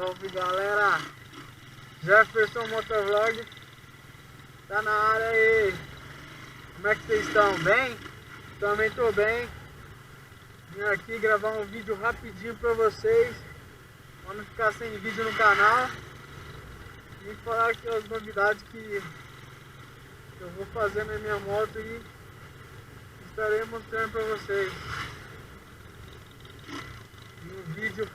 Salve galera, Jefferson Motovlog tá na área aí. Como é que vocês estão? Bem? Também tô bem. Vim aqui gravar um vídeo rapidinho pra vocês, pra não ficar sem vídeo no canal. E falar aqui as novidades que eu vou fazer na minha moto e estarei mostrando pra vocês no vídeo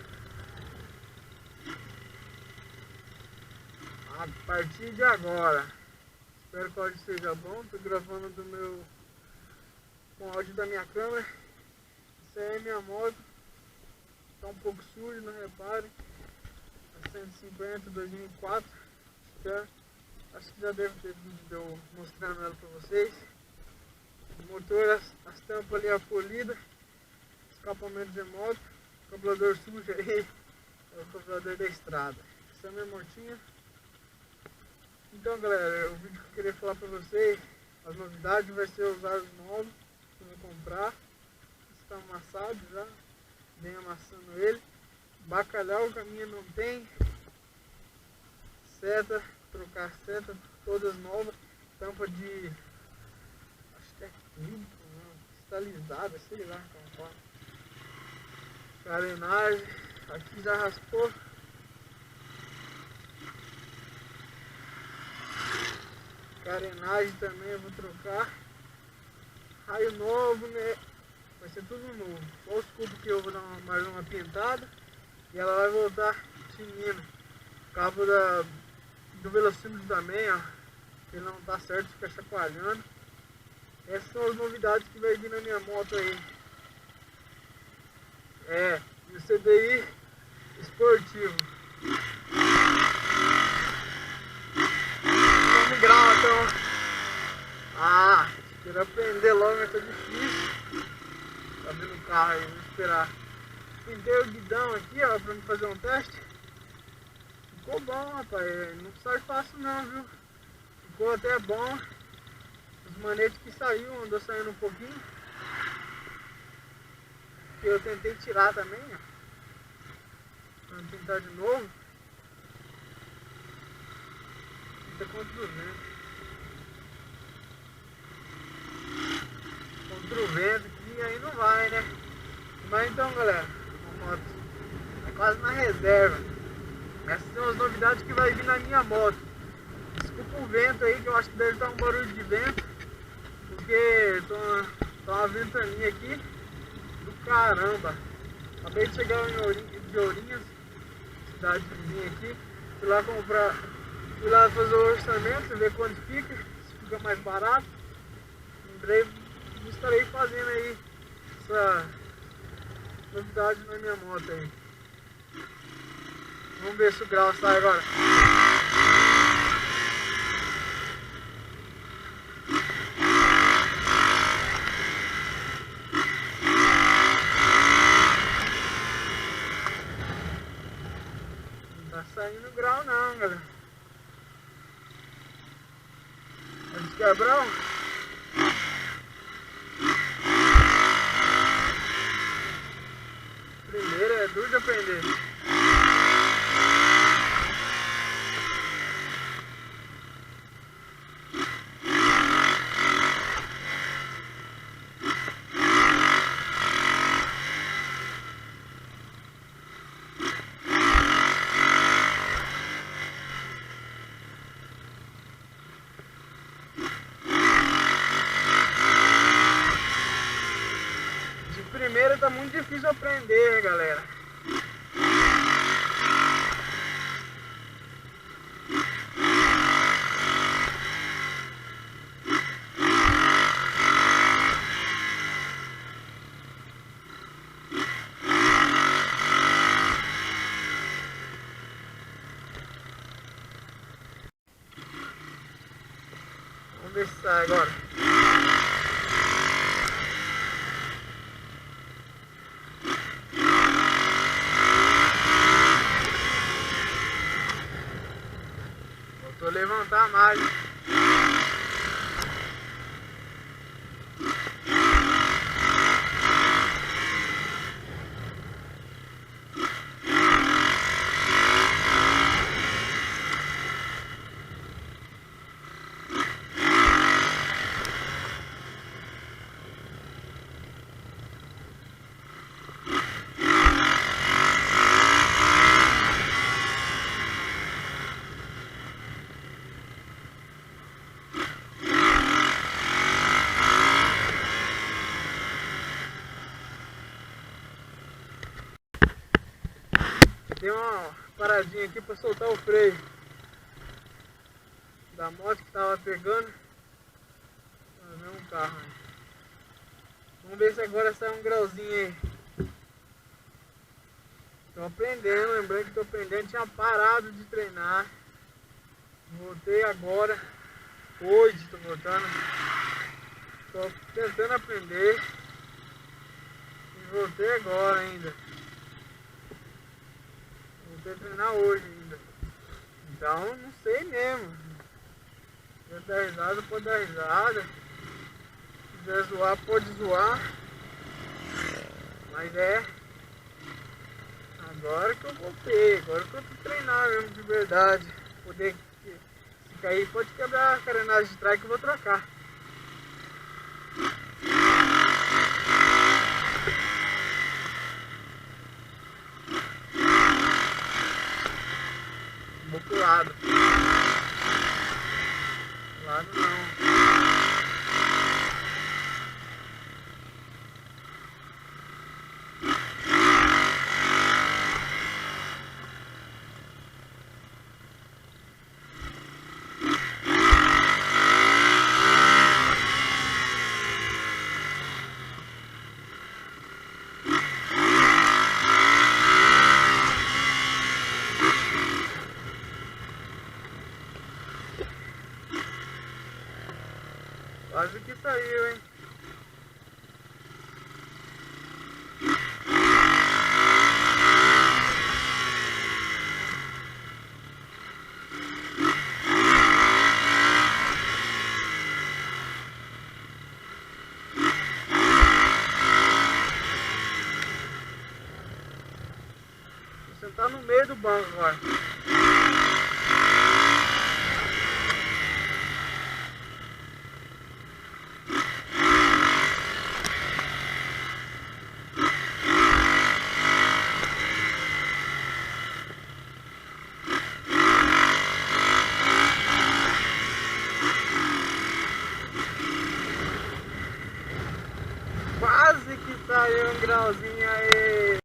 a partir de agora. Espero que o áudio seja bom. Estou gravando com o áudio da minha câmera. Essa aí é minha moto. Está um pouco sujo, não reparem. A 150 2004. Acho que já deve ter vídeo de eu mostrando ela para vocês. O motor, as tampas ali, a polida. Escapamento de moto. Cablador sujo aí. É o cablador da estrada. Essa é a minha motinha. Então galera, o vídeo que eu queria falar pra vocês, as novidades, vai ser os aros novos que eu vou comprar. Está amassado já, bem amassando ele. Bacalhau que a minha não tem. Seta, trocar seta, todas novas. Tampa de, acho que é acrílico, cristalizada, sei lá como fala. Carenagem, aqui já raspou. Carenagem também eu vou trocar. Raio novo, né? Vai ser tudo novo. Só os cubos que eu vou dar mais uma pintada. E ela vai voltar tinindo. Cabo do velocímetro também, ó. Ele não tá certo, fica chacoalhando. Essas são as novidades que vai vir na minha moto aí. E o CDI esportivo. Grau, então. Quero aprender logo, mas tá difícil. Tá vendo o carro aí, vou esperar. Pintei o guidão aqui, ó, pra me fazer um teste. Ficou bom, rapaz. Não sai fácil não, viu? Ficou até bom. Os manetes que saiu, andou saindo um pouquinho. Que eu tentei tirar também, ó. Vamos tentar de novo. Contra o vento. Contra o vento aqui aí não vai, né? Mas então galera, a moto tá quase na reserva. Essas são as novidades que vai vir na minha moto. Desculpa o vento aí, que eu acho que deve estar um barulho de vento, porque tá uma ventania aqui do caramba. Acabei de chegar de Ourinhos, cidade vizinha aqui. Fui lá comprar. Fui lá fazer o orçamento, ver quanto fica, se fica mais barato. Em breve estarei fazendo aí essa novidade na minha moto aí. Vamos ver se o grau sai agora. Não tá saindo grau não, galera. Quebrão? Primeiro é duro de aprender. Primeiro tá muito difícil aprender, galera. Vamos ver se sai agora. Vou levantar mais. Dei uma paradinha aqui para soltar o freio da moto que tava pegando. Um carro, né? Vamos ver se agora sai um grauzinho aí. Tô aprendendo, lembrando que tô aprendendo, tinha parado de treinar. Voltei agora, hoje tô voltando. Tô tentando aprender. E voltei agora ainda. Voltei a treinar hoje ainda. Então não sei mesmo. Se quiser dar risada, pode dar risada. Se quiser zoar, pode zoar. Mas é agora que eu voltei, agora que eu tô treinando mesmo de verdade. Poder, se cair, pode quebrar a carenagem de trás que eu vou trocar. Vou pro lado. Pro lado não. Quase que saiu, hein? Vou sentar no meio do banco agora. Quase que saiu um grauzinho aí.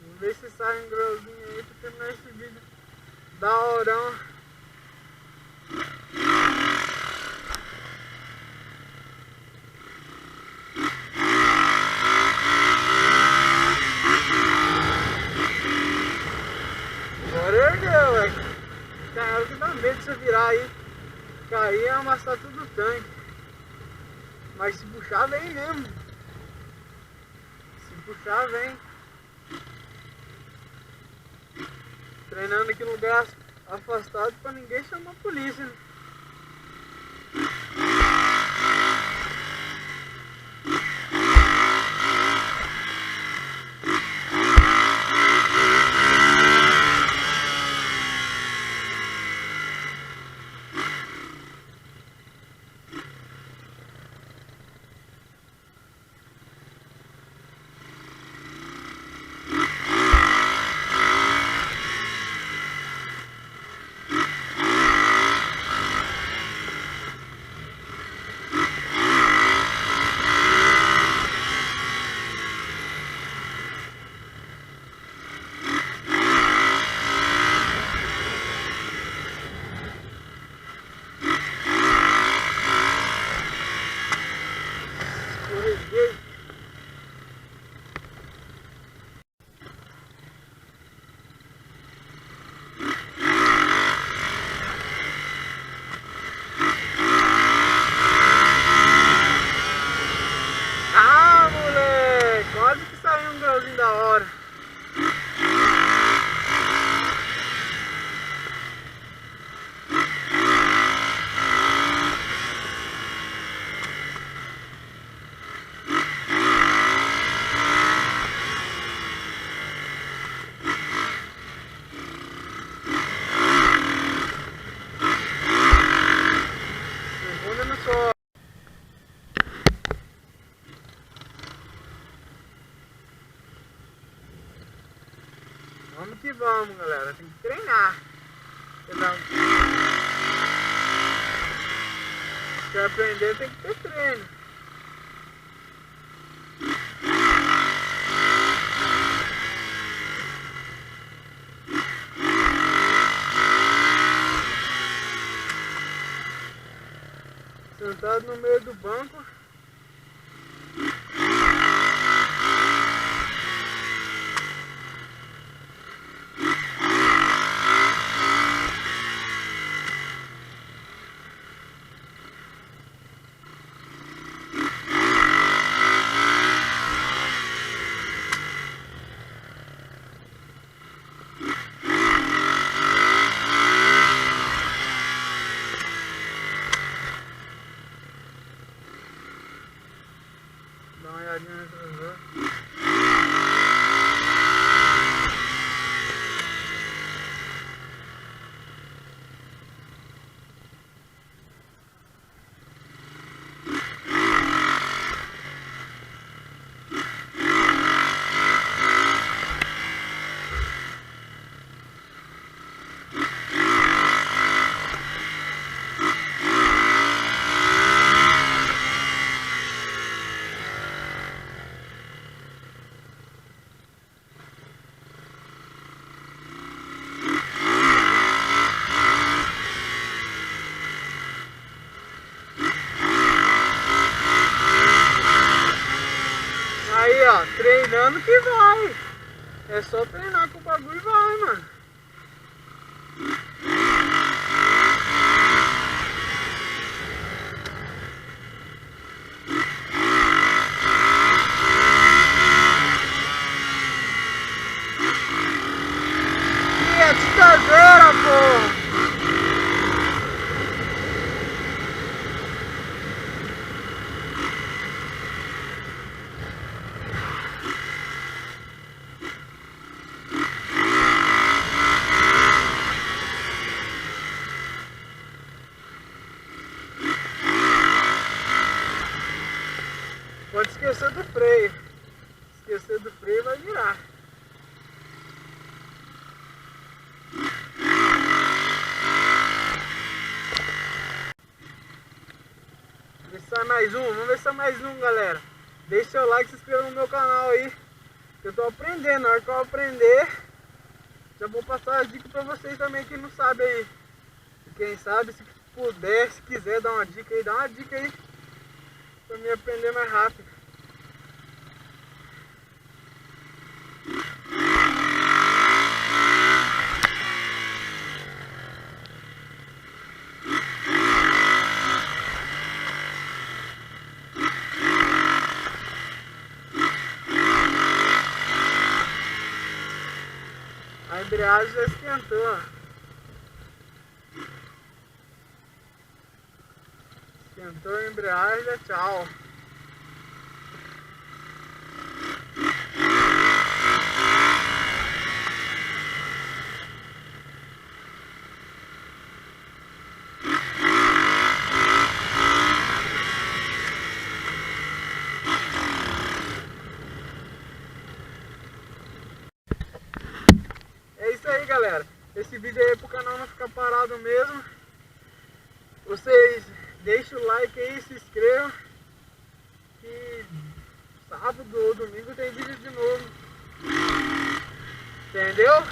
Vamos ver se sai um grauzinho aí pra terminar esse vídeo da horão. Agora ergueu, velho. Tem hora que dá medo de você virar aí. Cair e amassar tudo o tanque. Mas se puxar, vem mesmo. Se puxar, vem. Treinando aqui no lugar afastado pra ninguém chamar a polícia, né? Ah, moleque! Quase que saiu um grauzinho da hora. Segunda no solo. Vamos que vamos, galera. Tem que treinar. Quer aprender, tem que ter treino. sentado no meio do banco. Dá uma olhadinha no retrovisor. Aí, ó, treinando que vai. É só treinar que o bagulho vai, mano. E é de cadeira, pô. Pode esquecer do freio. Esquecer do freio vai virar. Vê se sai mais um. Vamos ver se sai mais um, galera. Deixe seu like e se inscreva no meu canal aí. Eu tô aprendendo. Na hora que eu aprender, já vou passar as dicas pra vocês também que não sabem aí. Quem sabe, se puder, se quiser dar uma dica aí, dá uma dica aí. Pra mim aprender mais rápido. A embreagem já esquentou, ó. Esquentou a embreagem, já tchau. É isso aí, galera. Esse vídeo aí é pro canal não ficar parado mesmo. Vocês deixem o like aí, se inscrevam. Que sábado ou domingo tem vídeo de novo. Entendeu?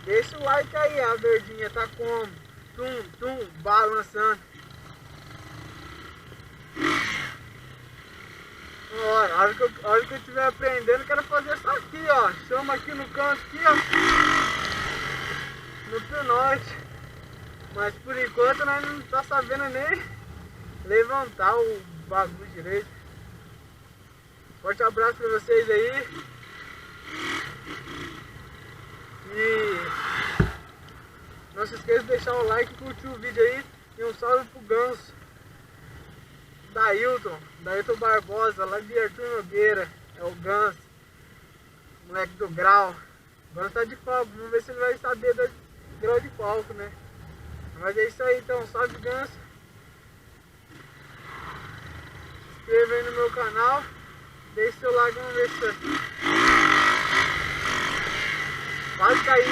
Deixa o like aí, a verdinha tá como? Tum, tum, balançando. Olha, a hora que eu estiver aprendendo, eu quero fazer isso aqui, ó. Chama aqui no canto, aqui, ó. No pinote. Mas por enquanto nós não tá sabendo nem levantar o bagulho direito. Forte abraço pra vocês aí. E não se esqueça de deixar o like e curtir o vídeo aí. E um salve pro Ganso. Dailton Barbosa, lá de Arthur Nogueira. É o Ganso. Moleque do grau. Agora tá de palco. Vamos ver se ele vai saber do grau de palco, né? Mas é isso aí, então. Salve, Ganso. Se inscreva aí no meu canal. Deixe seu like, vamos ver se... Quase caí.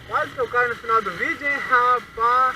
Quase que eu caio no final do vídeo, hein, rapaz.